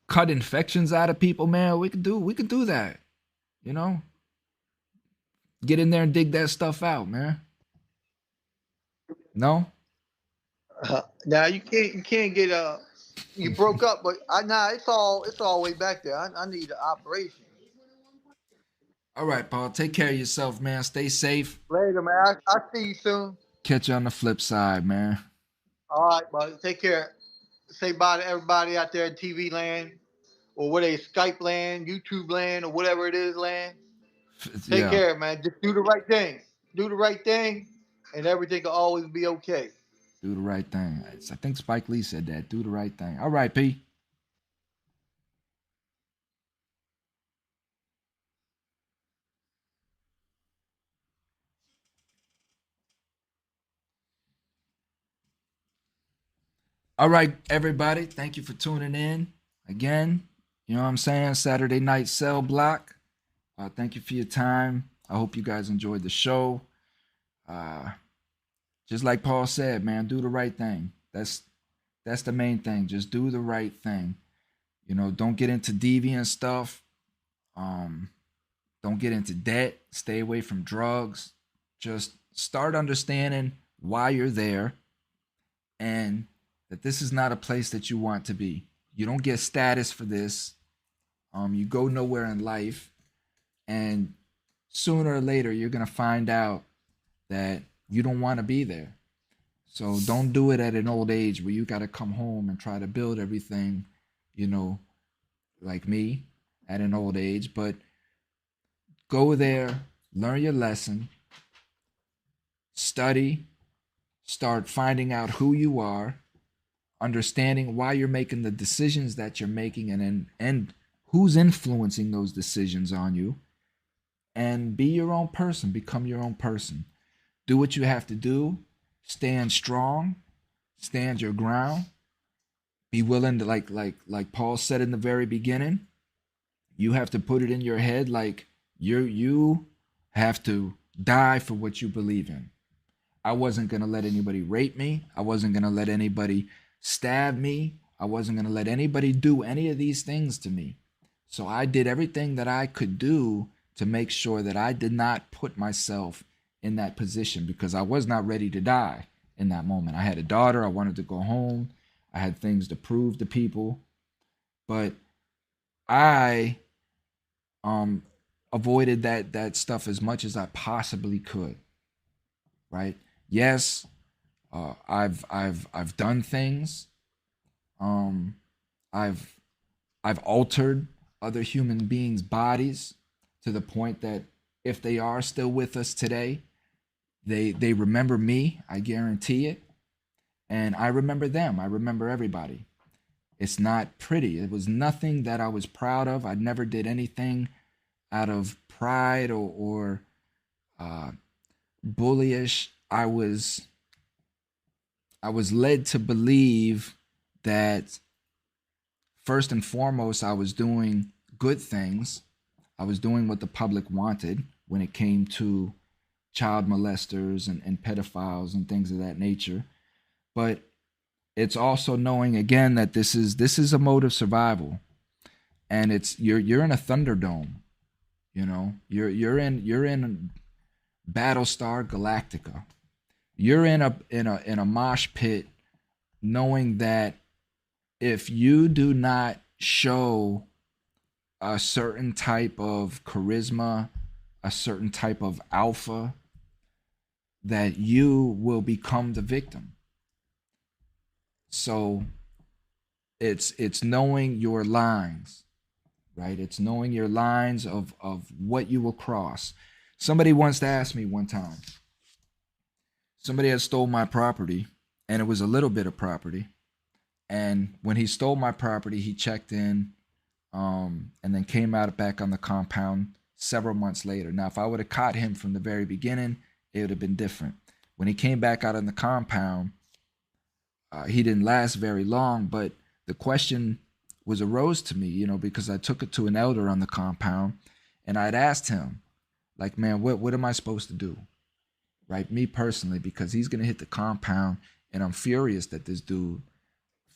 cut infections out of people, man. We could do that. You know, get in there and dig that stuff out, man. No, Now you can't get you broke up, but it's all way back there. I need an operation. all right, Paul. Take care of yourself, man. Stay safe. Later, man. I see you soon. Catch you on the flip side, man. All right, buddy. Take care. Say bye to everybody out there in TV land, or what they Skype land, YouTube land, or whatever it is land. Take Yeah, care, man. Just do the right thing. Do the right thing, and everything will always be okay. do the right thing. I think Spike Lee said that. Do the right thing. All right, P. All right, everybody. Thank you for tuning in again. You know what I'm saying? Saturday night cell block. Thank you for your time. I hope you guys enjoyed the show. Uh, just like Paul said, man, do the right thing. That's the main thing. Just do the right thing. Don't get into deviant stuff. Um, don't get into debt. Stay away from drugs. Just start understanding why you're there and that this is not a place that you want to be. You don't get status for this. You go nowhere in life, and sooner or later you're gonna find out that you don't want to be there. So don't do it at an old age where you got to come home and try to build everything, you know, like me at an old age. But go there, learn your lesson, study, start finding out who you are, understanding why you're making the decisions that you're making, and who's influencing those decisions on you, and be your own person, become your own person. Do what you have to do, stand strong, stand your ground, be willing to like Paul said in the very beginning, you have to put it in your head like you have to die for what you believe in. I wasn't going to let anybody rape me. I wasn't going to let anybody stab me. I wasn't going to let anybody do any of these things to me. So I did everything that I could do to make sure that I did not put myself in that position because I was not ready to die in that moment. I had a daughter. I wanted to go home. I had things to prove to people. But I avoided that stuff as much as I possibly could. Right? Yes, I've done things. Um, I've altered other human beings' bodies to the point that if they are still with us today, they remember me, I guarantee it. And I remember them. I remember everybody. It's not pretty. It was nothing that I was proud of. I never did anything out of pride or uh, bullyish. I was led to believe that first and foremost, I was doing good things. I was doing what the public wanted when it came to child molesters and pedophiles and things of that nature. But it's also knowing again that this is a mode of survival, and it's you're in a Thunderdome. You know, you're in Battlestar Galactica. You're in a mosh pit, knowing that if you do not show a certain type of charisma, a certain type of alpha, that you will become the victim. So it's knowing your lines, right? It's knowing your lines of what you will cross. Somebody once asked me one time, somebody had stole my property, and it was a little bit of property. And when he stole my property, he checked in, and then came out back on the compound several months later. Now, if I would have caught him from the very beginning, it would have been different. When he came back out on the compound, he didn't last very long, but the question arose to me, you know, because I took it to an elder on the compound, and I'd asked him, like, man, what am I supposed to do? Right? Me personally, because he's going to hit the compound, and I'm furious that this dude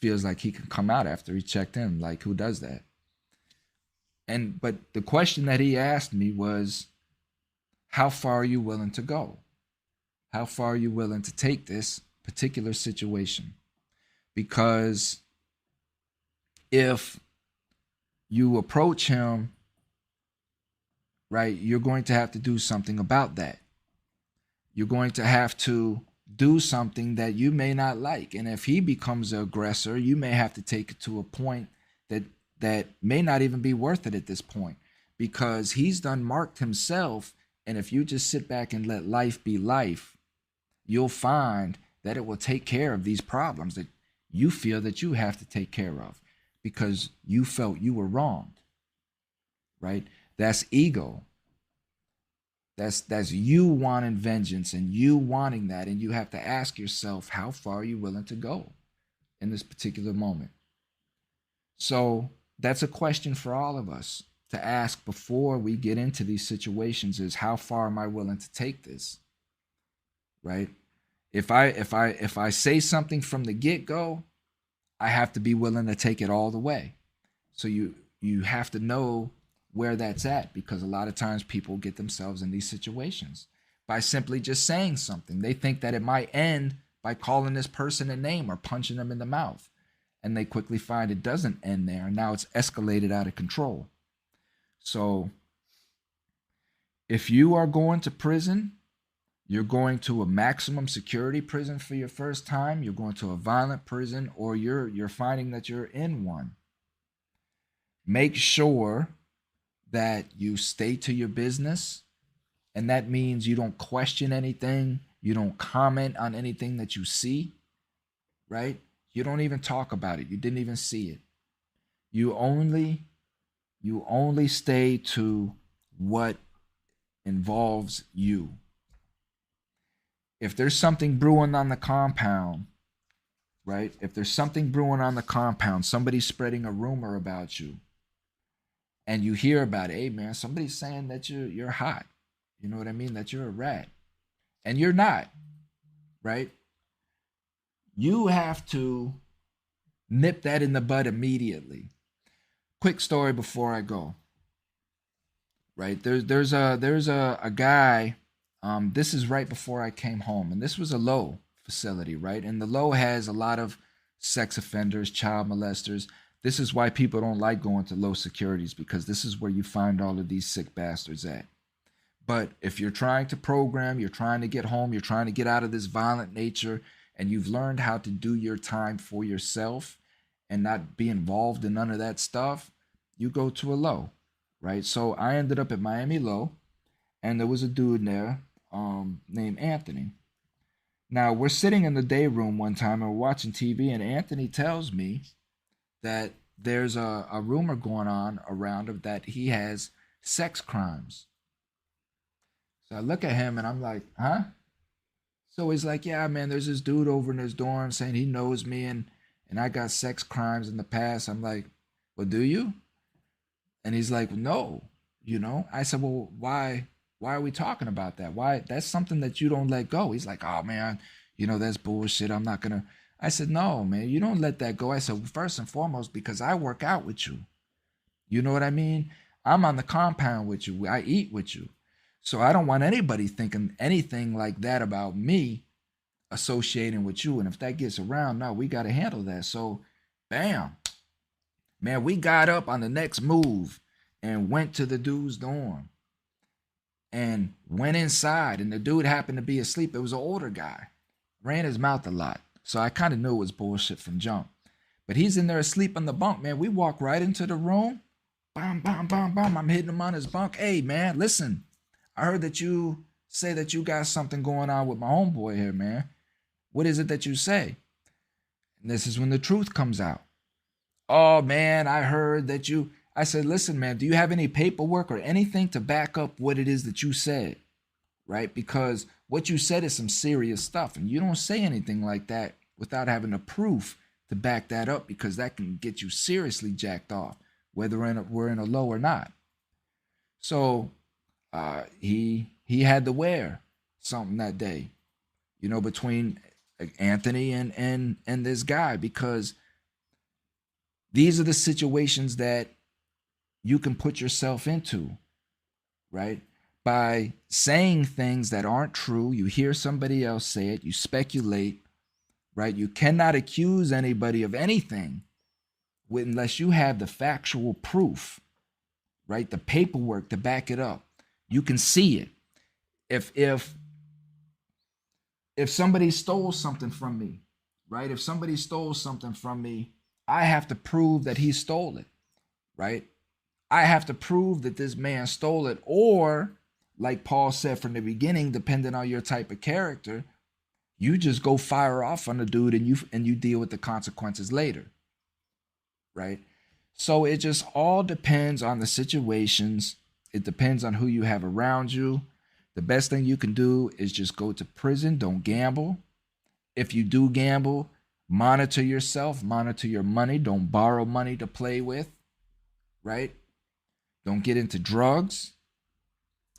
feels like he can come out after he checked in. Like, who does that? But the question that he asked me was, how far are you willing to go? How far are you willing to take this particular situation? Because if you approach him, right, you're going to have to do something about that. You're going to have to do something that you may not like. And if he becomes an aggressor, you may have to take it to a point that may not even be worth it at this point, because he's done marked himself. And if you just sit back and let life be life, you'll find that it will take care of these problems that you feel that you have to take care of because you felt you were wronged, right? That's ego. That's you wanting vengeance and you wanting that. And you have to ask yourself, how far are you willing to go in this particular moment? So that's a question for all of us to ask before we get into these situations, is how far am I willing to take this? Right? If I say something from the get-go, I have to be willing to take it all the way. So you have to know where that's at, because a lot of times people get themselves in these situations by simply just saying something. They think that it might end by calling this person a name or punching them in the mouth, and they quickly find it doesn't end there, and now it's escalated out of control. So if you are going to prison, you're going to a maximum security prison for your first time, you're going to a violent prison, or you're finding that you're in one. Make sure that you stay to your business, and that means you don't question anything, you don't comment on anything that you see, right? You don't even talk about it. You didn't even see it. You only stay to what involves you. If there's something brewing on the compound, right? If there's something brewing on the compound, somebody's spreading a rumor about you, and you hear about it, hey man, somebody's saying that you're hot. You know what I mean? That you're a rat. And you're not, right? You have to nip that in the bud immediately. Quick story before I go. Right? There's a guy, this is right before I came home, and this was a low facility, right? And the low has a lot of sex offenders, child molesters. This is why people don't like going to low securities, because this is where you find all of these sick bastards at. But if you're trying to program, you're trying to get home, you're trying to get out of this violent nature, and you've learned how to do your time for yourself and not be involved in none of that stuff, you go to a low, right? So I ended up at Miami Low, and there was a dude there named Anthony. Now we're sitting in the day room one time and we're watching TV, and Anthony tells me that there's a rumor going on around him that he has sex crimes. So I look at him and I'm like, huh? So he's like, yeah, man, there's this dude over in his dorm saying he knows me and I got sex crimes in the past. I'm like, well, do you? And he's like, no, I said, well, why are we talking about that? Why? That's something that you don't let go. He's like, oh man, that's bullshit. I'm not gonna. I said, no, man, you don't let that go. I said, well, first and foremost, because I work out with you. You know what I mean? I'm on the compound with you. I eat with you. So I don't want anybody thinking anything like that about me associating with you. And if that gets around, no, we got to handle that. So, bam, man, we got up on the next move and went to the dude's dorm and went inside. And the dude happened to be asleep. It was an older guy, ran his mouth a lot. So I kind of knew it was bullshit from jump. But he's in there asleep on the bunk, man. We walk right into the room. Bam, bam, bam, bam. I'm hitting him on his bunk. Hey, man, listen. I heard that you say that you got something going on with my homeboy here, man. What is it that you say? And this is when the truth comes out. Oh, man, I heard that you... I said, listen, man, do you have any paperwork or anything to back up what it is that you said? Right? Because what you said is some serious stuff. And you don't say anything like that without having the proof to back that up, because that can get you seriously jacked off, whether we're in a low or not. So he had to wear something that day, between Anthony and this guy, because these are the situations that you can put yourself into, right? By saying things that aren't true. You hear somebody else say it, you speculate, right? You cannot accuse anybody of anything unless you have the factual proof, right? The paperwork to back it up. You can see it. If somebody stole something from me, right? If somebody stole something from me, I have to prove that he stole it, right? I have to prove that this man stole it, or like Paul said from the beginning, depending on your type of character, you just go fire off on the dude and you deal with the consequences later, right? So it just all depends on the situations. It depends on who you have around you. The best thing you can do is just go to prison. Don't gamble. If you do gamble, monitor yourself, monitor your money. Don't borrow money to play with, right? Don't get into drugs.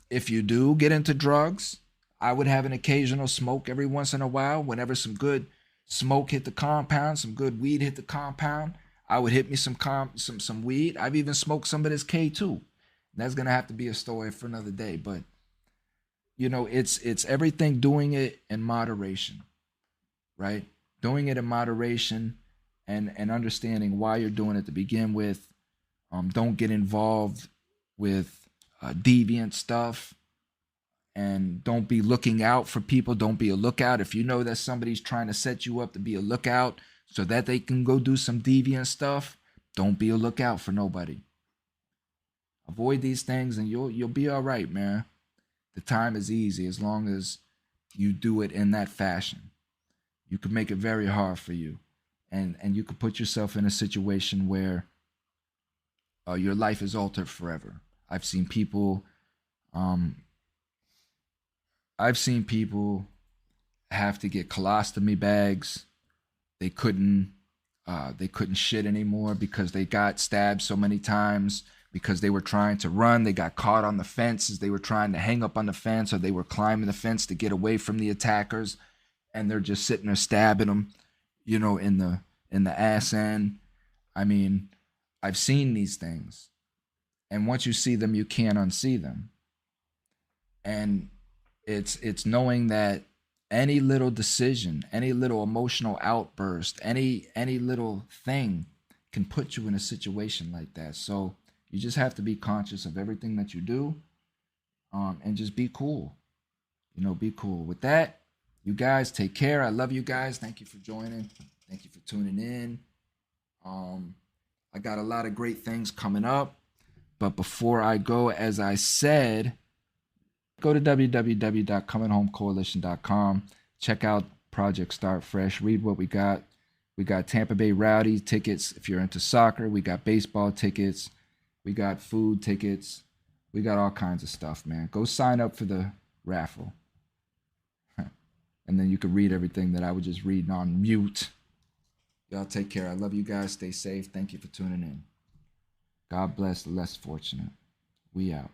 If you do get into drugs, I would have an occasional smoke every once in a while. Whenever some good smoke hit the compound, some good weed hit the compound, I would hit me some weed. I've even smoked some of this K2. That's gonna have to be a story for another day. But it's everything, doing it in moderation, right? Doing it in moderation and understanding why you're doing it to begin with. Don't get involved with deviant stuff, and don't be looking out for people. Don't be a lookout. If you know that somebody's trying to set you up to be a lookout so that they can go do some deviant stuff, don't be a lookout for nobody. Avoid these things and you'll be all right, man. The time is easy as long as you do it in that fashion. You can make it very hard for you, and you can put yourself in a situation where your life is altered forever. I've seen people have to get colostomy bags. They couldn't shit anymore because they got stabbed so many times, because they were trying to run. They got caught on the fence as they were trying to hang up on the fence, or they were climbing the fence to get away from the attackers, and they're just sitting there stabbing them, in the ass end. I mean, I've seen these things, and once you see them, you can't unsee them. And it's knowing that any little decision, any little emotional outburst, any little thing can put you in a situation like that. So you just have to be conscious of everything that you do, and just be cool. Be cool. With that, you guys take care. I love you guys. Thank you for joining. Thank you for tuning in. I got a lot of great things coming up. But before I go, as I said, go to www.cominghomecoalition.com. Check out Project Start Fresh. Read what we got. We got Tampa Bay Rowdy tickets if you're into soccer. We got baseball tickets. We got food tickets. We got all kinds of stuff, man. Go sign up for the raffle. And then you can read everything that I was just reading on mute. Y'all take care. I love you guys. Stay safe. Thank you for tuning in. God bless the less fortunate. We out.